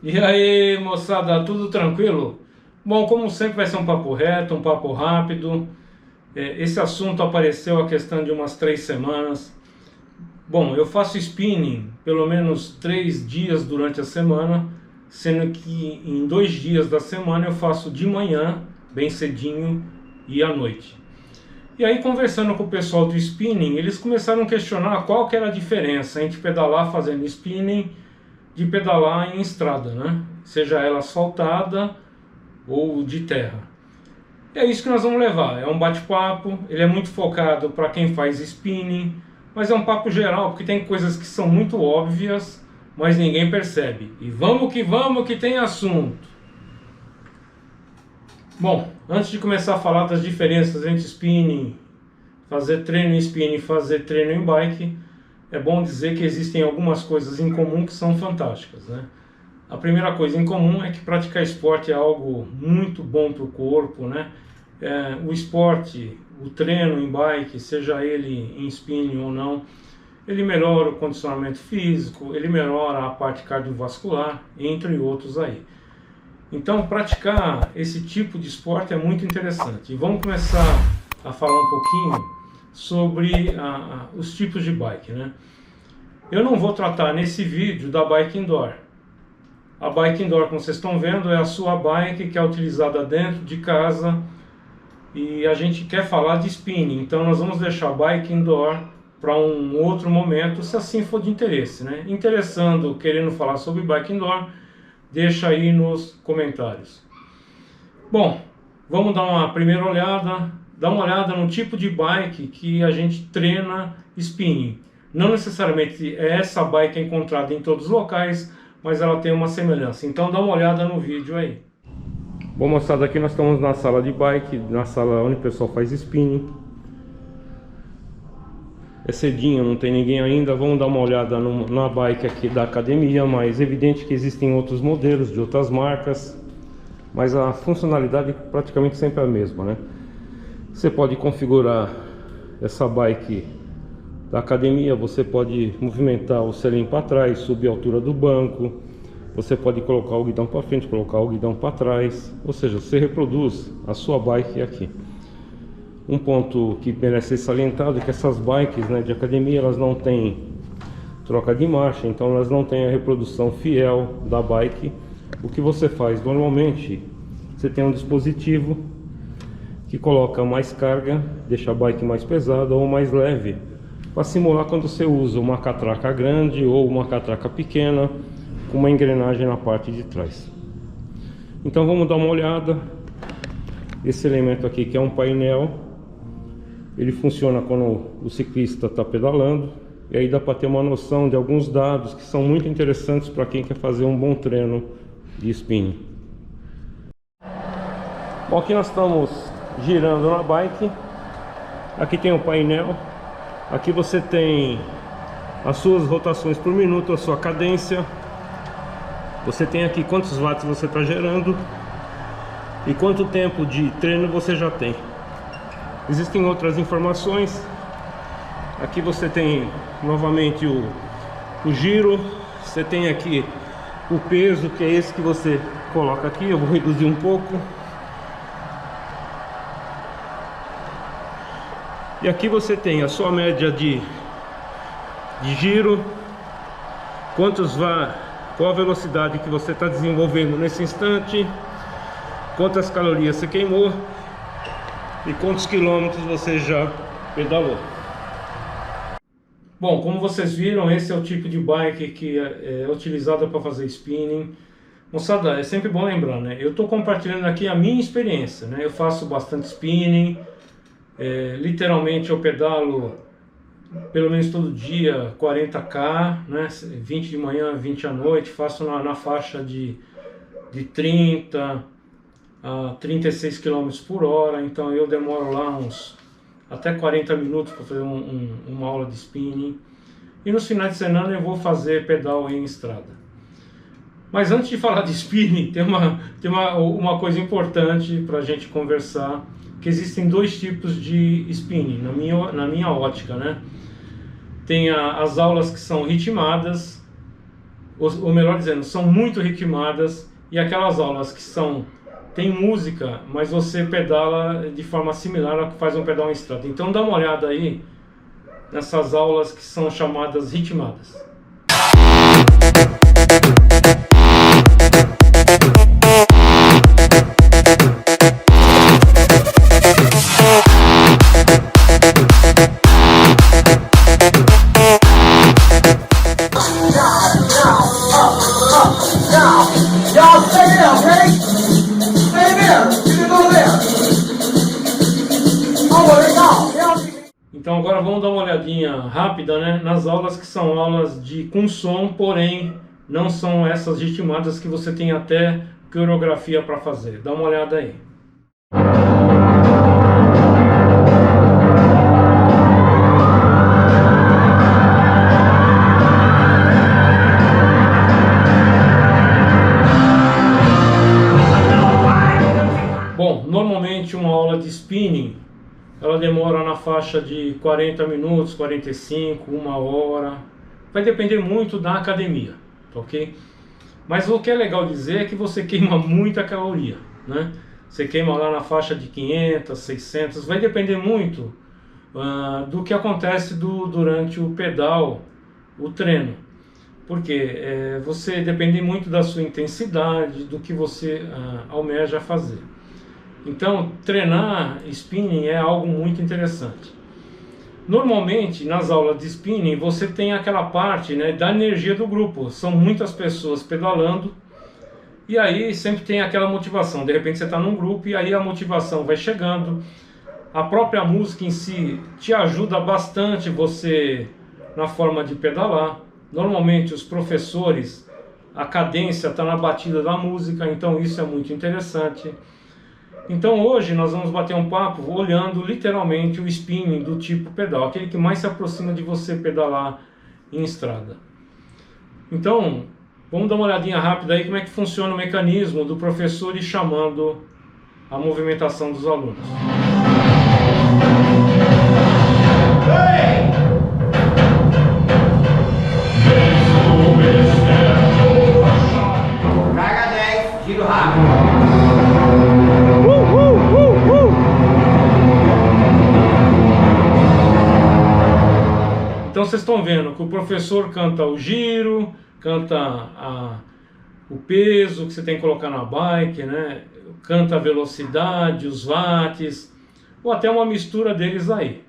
E aí, moçada, tudo tranquilo? Bom, como sempre vai ser um papo reto, um papo rápido. Esse assunto apareceu a questão de umas 3 semanas. Bom, eu faço spinning pelo menos 3 dias durante a semana, sendo que em 2 dias da semana eu faço de manhã, bem cedinho, e à noite. E aí, conversando com o pessoal do spinning, eles começaram a questionar qual que era a diferença entre pedalar fazendo spinning de pedalar em estrada, né? Seja ela asfaltada ou de terra. E é isso que nós vamos levar. É um bate-papo, ele é muito focado para quem faz spinning, mas é um papo geral, porque tem coisas que são muito óbvias, mas ninguém percebe. E vamos que tem assunto. Bom, antes de começar a falar das diferenças entre spinning, fazer treino em spinning e fazer treino em bike, é bom dizer que existem algumas coisas em comum que são fantásticas, né? A primeira coisa em comum é que praticar esporte é algo muito bom para o corpo, né? O esporte, o treino em bike, seja ele em spinning ou não, ele melhora o condicionamento físico, ele melhora a parte cardiovascular, entre outros aí. Então, praticar esse tipo de esporte é muito interessante. E vamos começar a falar um pouquinho sobre os tipos de bike, né? Eu não vou tratar nesse vídeo da bike indoor. A bike indoor, como vocês estão vendo, é a sua bike que é utilizada dentro de casa, e a gente quer falar de spinning, então nós vamos deixar a bike indoor para um outro momento, se assim for de interesse, né? Interessando, querendo falar sobre bike indoor, deixa aí nos comentários. Bom, vamos dar uma primeira olhada, dar uma olhada no tipo de bike que a gente treina spinning. Não necessariamente é essa bike encontrada em todos os locais, mas ela tem uma semelhança. Então dá uma olhada no vídeo aí. Bom, moçada, aqui nós estamos na sala de bike, na sala onde o pessoal faz spinning. É cedinho, não tem ninguém ainda. Vamos dar uma olhada na bike aqui da academia, mas é evidente que existem outros modelos de outras marcas, mas a funcionalidade praticamente sempre é a mesma, né? Você pode configurar essa bike da academia, você pode movimentar o selim para trás, subir a altura do banco, você pode colocar o guidão para frente, colocar o guidão para trás, ou seja, você reproduz a sua bike aqui. Um ponto que merece ser salientado é que essas bikes, né, de academia, elas não têm troca de marcha, então elas não têm a reprodução fiel da bike. O que você faz normalmente, você tem um dispositivo que coloca mais carga, deixa a bike mais pesada ou mais leve, para simular quando você usa uma catraca grande ou uma catraca pequena com uma engrenagem na parte de trás. Então vamos dar uma olhada. Esse elemento aqui, que é um painel, ele funciona quando o ciclista está pedalando, e aí dá para ter uma noção de alguns dados que são muito interessantes para quem quer fazer um bom treino de spinning. Bom, aqui nós estamos girando na bike. Aqui tem o painel. Aqui você tem as suas rotações por minuto, a sua cadência. Você tem aqui quantos watts você está gerando e quanto tempo de treino você já tem. Existem outras informações. Aqui você tem novamente o giro. Você tem aqui o peso, que é esse que você coloca aqui. Eu vou reduzir um pouco. E aqui você tem a sua média de giro, qual a velocidade que você está desenvolvendo nesse instante, quantas calorias você queimou e quantos quilômetros você já pedalou. Bom, como vocês viram, esse é o tipo de bike que é utilizada para fazer spinning. Moçada, é sempre bom lembrar, né? Eu estou compartilhando aqui a minha experiência, né? Eu faço bastante spinning. Literalmente eu pedalo pelo menos todo dia 40 km, né? 20 de manhã, 20 à noite, faço na faixa de 30 a 36 km por hora, então eu demoro lá uns até 40 minutos para fazer uma aula de spinning, e nos finais de semana eu vou fazer pedal em estrada. Mas antes de falar de spinning, tem uma coisa importante para a gente conversar, que existem dois tipos de spinning, na minha ótica, né? Tem as aulas que são ritmadas, ou melhor dizendo, são muito ritmadas, e aquelas aulas que tem música, mas você pedala de forma similar ao que faz um pedal em estrada. Então dá uma olhada aí nessas aulas que são chamadas ritmadas. Então agora vamos dar uma olhadinha rápida, né, nas aulas que são aulas com som, porém não são essas ritmadas que você tem até coreografia para fazer. Dá uma olhada aí. Bom, normalmente uma aula de spinning ela demora na faixa de 40 minutos, 45, 1 hora. Vai depender muito da academia, tá ok? Mas o que é legal dizer é que você queima muita caloria, né? Você queima lá na faixa de 500, 600, vai depender muito do que acontece durante o pedal, o treino. Porque você depende muito da sua intensidade, do que você almeja fazer. Então, treinar spinning é algo muito interessante. Normalmente, nas aulas de spinning, você tem aquela parte, né, da energia do grupo. São muitas pessoas pedalando, e aí sempre tem aquela motivação. De repente você está num grupo, e aí a motivação vai chegando. A própria música em si te ajuda bastante você na forma de pedalar. Normalmente, os professores, a cadência está na batida da música, então isso é muito interessante. Então hoje nós vamos bater um papo olhando literalmente o spinning do tipo pedal, aquele que mais se aproxima de você pedalar em estrada. Então, vamos dar uma olhadinha rápida aí como é que funciona o mecanismo do professor ir chamando a movimentação dos alunos. Carga 10, giro rápido. Então vocês estão vendo que o professor canta o giro, canta o peso que você tem que colocar na bike, né? Canta a velocidade, os watts, ou até uma mistura deles aí.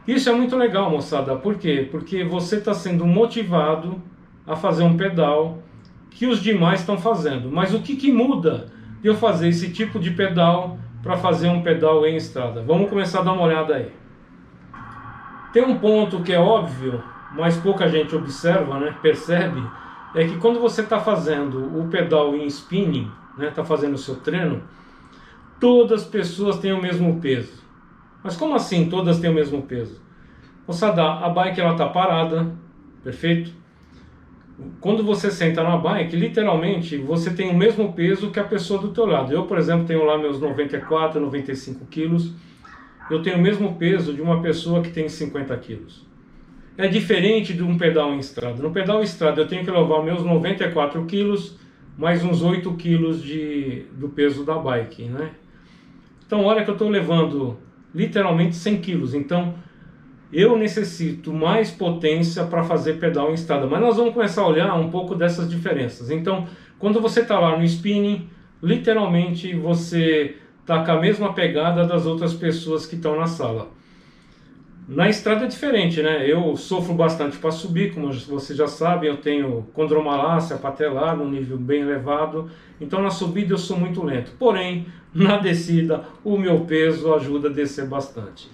Isso é muito legal, moçada. Por quê? Porque você está sendo motivado a fazer um pedal que os demais estão fazendo. Mas o que muda de eu fazer esse tipo de pedal para fazer um pedal em estrada? Vamos começar a dar uma olhada aí. Tem um ponto que é óbvio, mas pouca gente observa, né, percebe, é que quando você está fazendo o pedal em spinning, né, está fazendo o seu treino, todas as pessoas têm o mesmo peso. Mas como assim todas têm o mesmo peso? Moçada, a bike ela está parada, perfeito? Quando você senta na bike, literalmente você tem o mesmo peso que a pessoa do teu lado. Eu, por exemplo, tenho lá meus 94, 95 quilos. Eu tenho o mesmo peso de uma pessoa que tem 50 quilos. É diferente de um pedal em estrada. No pedal em estrada eu tenho que levar meus 94 quilos mais uns 8 quilos do peso da bike, né? Então olha que eu estou levando literalmente 100 quilos. Então eu necessito mais potência para fazer pedal em estrada. Mas nós vamos começar a olhar um pouco dessas diferenças. Então quando você está lá no spinning, literalmente você está com a mesma pegada das outras pessoas que estão na sala. Na estrada é diferente, né? Eu sofro bastante para subir, como vocês já sabem, eu tenho condromalácia patelar num nível bem elevado, então na subida eu sou muito lento. Porém, na descida, o meu peso ajuda a descer bastante.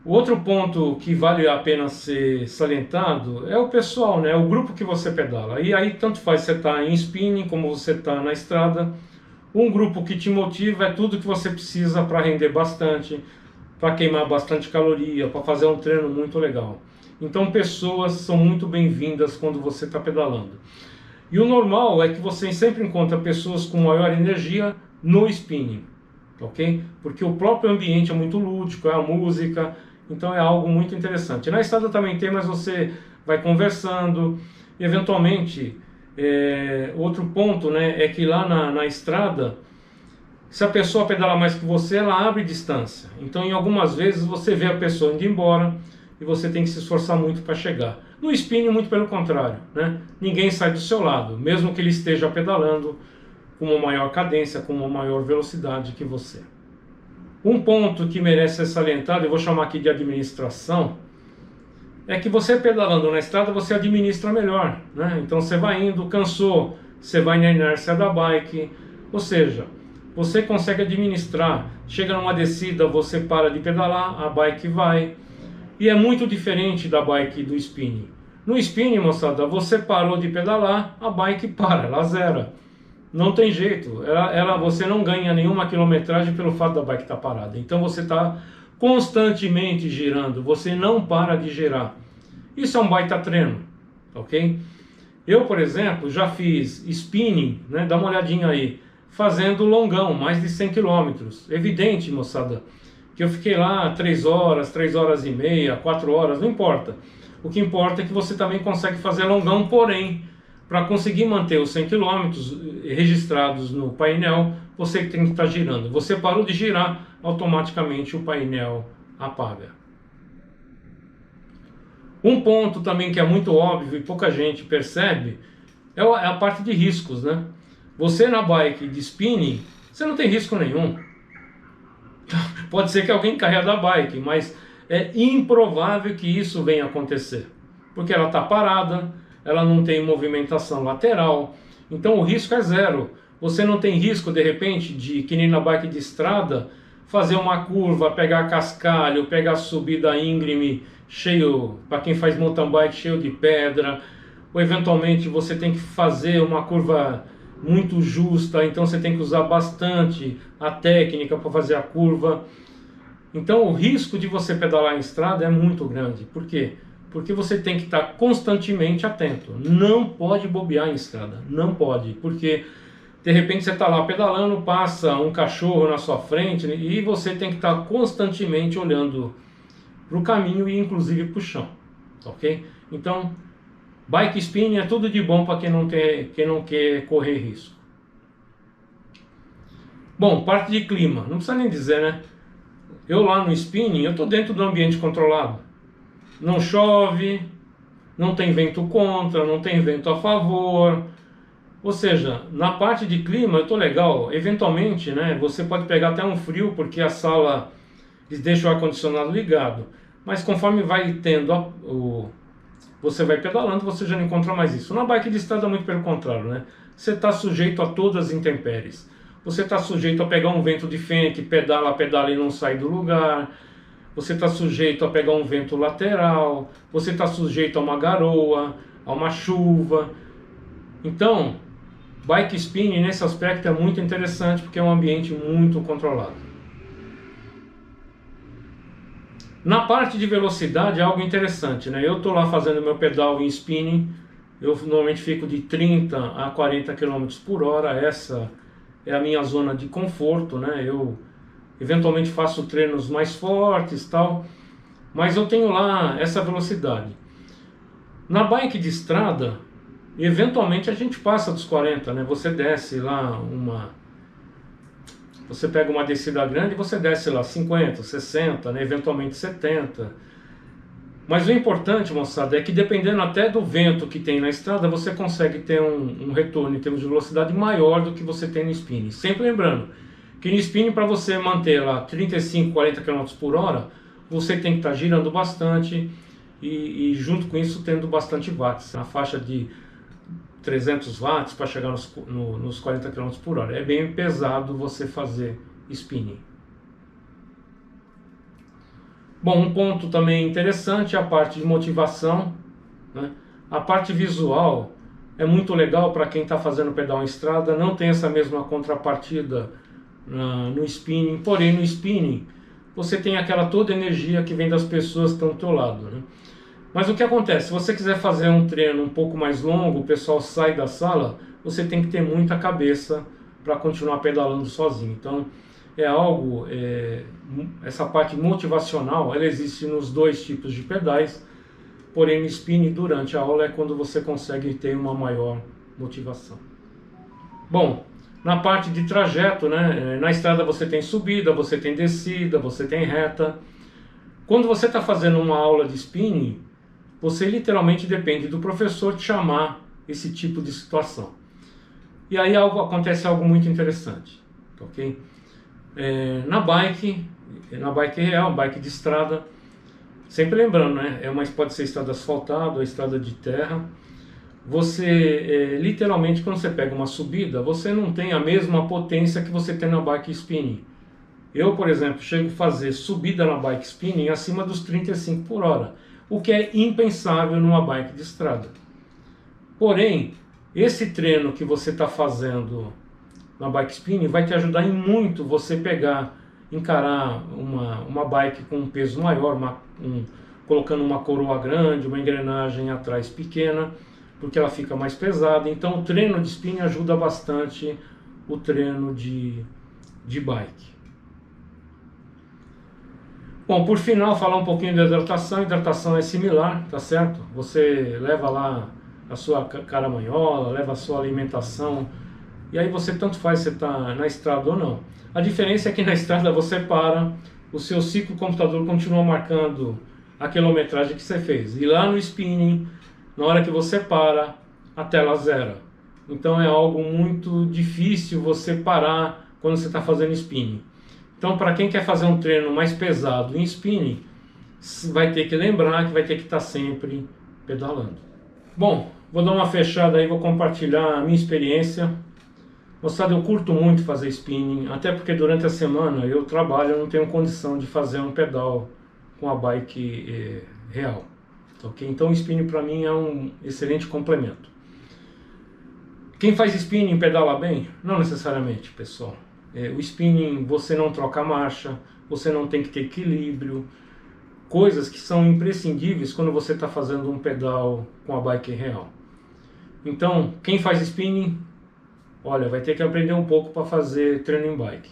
O outro ponto que vale a pena ser salientado é o pessoal, né? O grupo que você pedala. E aí tanto faz você estar em spinning como você está na estrada. Um grupo que te motiva é tudo que você precisa para render bastante, para queimar bastante caloria, para fazer um treino muito legal. Então pessoas são muito bem-vindas quando você está pedalando. E o normal é que você sempre encontra pessoas com maior energia no spinning, ok? Porque o próprio ambiente é muito lúdico, é a música, então é algo muito interessante. Na estrada também tem, mas você vai conversando, E, eventualmente, outro ponto, né, é que lá na estrada, se a pessoa pedala mais que você, ela abre distância. Então, em algumas vezes, você vê a pessoa indo embora e você tem que se esforçar muito para chegar. No spinning, muito pelo contrário, né? Ninguém sai do seu lado, mesmo que ele esteja pedalando com uma maior cadência, com uma maior velocidade que você. Um ponto que merece ser salientado, eu vou chamar aqui de administração, é que você pedalando na estrada, você administra melhor, né? Então você vai indo, cansou, você vai na inércia da bike, ou seja, você consegue administrar. Chega numa descida, você para de pedalar, a bike vai. E é muito diferente da bike do spinning. No spinning, moçada, você parou de pedalar, a bike para, ela zera. Não tem jeito, você não ganha nenhuma quilometragem pelo fato da bike estar parada. Então você está constantemente girando, você não para de girar. Isso é um baita treino, ok? Eu, por exemplo, já fiz spinning, né? Dá uma olhadinha aí, fazendo longão, mais de 100 km. Evidente, moçada, que eu fiquei lá 3 horas, 3 horas e meia, 4 horas, não importa. O que importa é que você também consegue fazer longão, porém, para conseguir manter os 100 km registrados no painel, você tem que estar girando. Você parou de girar, automaticamente o painel apaga. Um ponto também que é muito óbvio e pouca gente percebe é a parte de riscos, né? Você na bike de spinning, você não tem risco nenhum. Pode ser que alguém caia da bike, mas é improvável que isso venha a acontecer, porque ela está parada, ela não tem movimentação lateral, então o risco é zero. Você não tem risco, de repente, de, que nem na bike de estrada, fazer uma curva, pegar cascalho, pegar subida íngreme, cheio, para quem faz mountain bike, cheio de pedra, ou eventualmente você tem que fazer uma curva muito justa, então você tem que usar bastante a técnica para fazer a curva. Então o risco de você pedalar em estrada é muito grande. Por quê? Porque você tem que estar constantemente atento. Não pode bobear em estrada, não pode, porque de repente você está lá pedalando, passa um cachorro na sua frente e você tem que estar constantemente olhando para o caminho e inclusive para o chão, ok? Então, bike spinning é tudo de bom para quem não quer correr risco. Bom, parte de clima, não precisa nem dizer, né? Eu lá no spinning, eu estou dentro do ambiente controlado. Não chove, não tem vento contra, não tem vento a favor. Ou seja, na parte de clima eu estou legal. Eventualmente, né, você pode pegar até um frio porque a sala deixa o ar-condicionado ligado. Mas conforme vai tendo você vai pedalando, você já não encontra mais isso. Na bike de estrada, muito pelo contrário, né? Você está sujeito a todas as intempéries. Você está sujeito a pegar um vento de frente, pedala e não sai do lugar. Você está sujeito a pegar um vento lateral. Você está sujeito a uma garoa, a uma chuva. Então, bike spinning nesse aspecto é muito interessante porque é um ambiente muito controlado. Na parte de velocidade é algo interessante, né? Eu estou lá fazendo meu pedal em spinning, eu normalmente fico de 30 a 40 km por hora, essa é a minha zona de conforto, né? Eu eventualmente faço treinos mais fortes e tal, mas eu tenho lá essa velocidade. Na bike de estrada, eventualmente a gente passa dos 40, né? Você desce lá você pega uma descida grande e você desce lá 50, 60, né? Eventualmente 70. Mas o importante, moçada, é que dependendo até do vento que tem na estrada, você consegue ter um retorno em termos de velocidade maior do que você tem no spinning. Sempre lembrando que no spinning, para você manter lá 35, 40 km por hora, você tem que estar girando bastante e junto com isso tendo bastante watts, na faixa de 300 watts para chegar nos 40 km por hora. É bem pesado você fazer spinning. Bom, um ponto também interessante é a parte de motivação, né? A parte visual é muito legal para quem está fazendo pedal em estrada, não tem essa mesma contrapartida no spinning, porém no spinning você tem aquela toda energia que vem das pessoas que estão do teu lado, né? Mas o que acontece? Se você quiser fazer um treino um pouco mais longo, o pessoal sai da sala, você tem que ter muita cabeça para continuar pedalando sozinho. Então, é algo, essa parte motivacional, ela existe nos dois tipos de pedais. porém no spinning durante a aula é quando você consegue ter uma maior motivação. Bom, na parte de trajeto, né, na estrada você tem subida, você tem descida, você tem reta. Quando você está fazendo uma aula de spinning, você literalmente depende do professor te chamar esse tipo de situação. E aí acontece algo muito interessante, ok? Na bike real, bike de estrada, sempre lembrando, né? Pode ser estrada asfaltada ou estrada de terra. Você, literalmente, quando você pega uma subida, você não tem a mesma potência que você tem na bike spinning. Eu, por exemplo, chego a fazer subida na bike spinning acima dos 35 por hora, o que é impensável numa bike de estrada. Porém, esse treino que você está fazendo na bike spinning vai te ajudar em muito você encarar uma bike com um peso maior, colocando uma coroa grande, uma engrenagem atrás pequena, porque ela fica mais pesada. Então o treino de spinning ajuda bastante o treino de bike. Bom, por final, falar um pouquinho de hidratação. Hidratação é similar, tá certo? Você leva lá a sua caramanhola, leva a sua alimentação, e aí você tanto faz se está na estrada ou não. A diferença é que na estrada você para, o seu ciclo computador continua marcando a quilometragem que você fez. E lá no spinning, na hora que você para, a tela zera. Então é algo muito difícil você parar quando você está fazendo spinning. Então, para quem quer fazer um treino mais pesado em spinning, vai ter que lembrar que vai ter que estar sempre pedalando. Bom, vou dar uma fechada aí, vou compartilhar a minha experiência. Moçada, eu curto muito fazer spinning, até porque durante a semana eu trabalho, eu não tenho condição de fazer um pedal com a bike real. Okay? Então o spinning para mim é um excelente complemento. Quem faz spinning pedala bem? Não necessariamente, pessoal. O spinning você não troca marcha, você não tem que ter equilíbrio, coisas que são imprescindíveis quando você está fazendo um pedal com a bike real. Então, quem faz spinning, olha, vai ter que aprender um pouco para fazer treino em bike.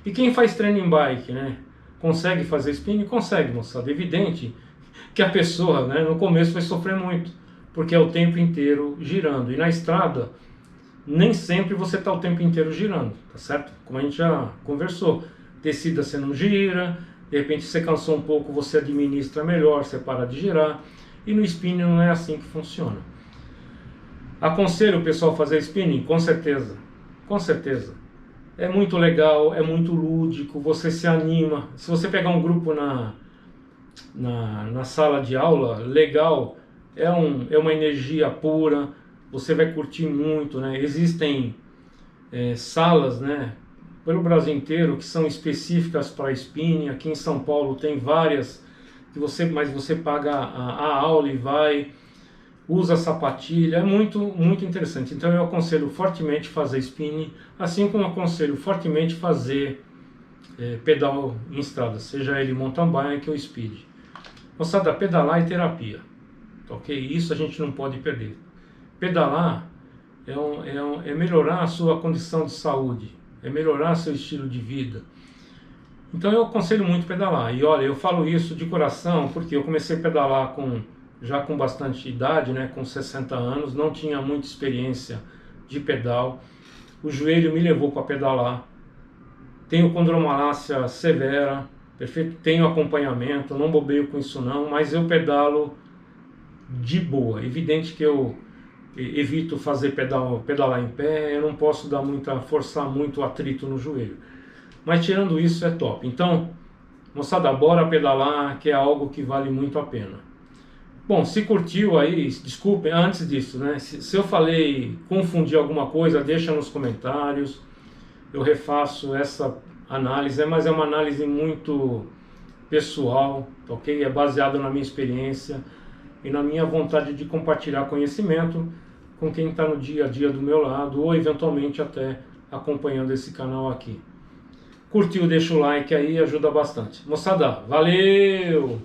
E quem faz treino em bike, né, consegue fazer spinning? Consegue, moçada. É evidente que a pessoa, né, no começo vai sofrer muito, porque é o tempo inteiro girando. E na estrada, nem sempre você está o tempo inteiro girando, tá certo? Como a gente já conversou, descida você não gira, de repente você cansou um pouco, você administra melhor, você para de girar, e no spinning não é assim que funciona. Aconselho o pessoal a fazer spinning? Com certeza, com certeza. É muito legal, é muito lúdico, você se anima. Se você pegar um grupo na sala de aula, legal, é uma energia pura, você vai curtir muito, né? Existem salas, né, pelo Brasil inteiro que são específicas para spinning. Aqui em São Paulo tem várias, mas você paga a aula e vai, usa sapatilha, é muito, muito interessante. Então eu aconselho fortemente fazer spinning, assim como eu aconselho fortemente fazer pedal em estrada, seja ele mountain bike ou speed. Moçada, pedalar é terapia, ok? Isso a gente não pode perder. Pedalar é melhorar a sua condição de saúde, é melhorar seu estilo de vida. Então eu aconselho muito pedalar. E olha, eu falo isso de coração porque eu comecei a pedalar já com bastante idade, né, com 60 anos, não tinha muita experiência de pedal. O joelho me levou para pedalar. Tenho condromalácia severa, perfeito? Tenho acompanhamento, não bobeio com isso não, mas eu pedalo de boa. Evidente que eu evito fazer pedalar em pé, eu não posso forçar muito o atrito no joelho. Mas tirando isso é top. Então, moçada, bora pedalar, que é algo que vale muito a pena. Bom, se curtiu aí, desculpem, antes disso, né? Se eu confundi alguma coisa, deixa nos comentários. Eu refaço essa análise, mas é uma análise muito pessoal, ok? É baseado na minha experiência e na minha vontade de compartilhar conhecimento com quem está no dia a dia do meu lado, ou eventualmente até acompanhando esse canal aqui. Curtiu, deixa o like aí, ajuda bastante. Moçada, valeu!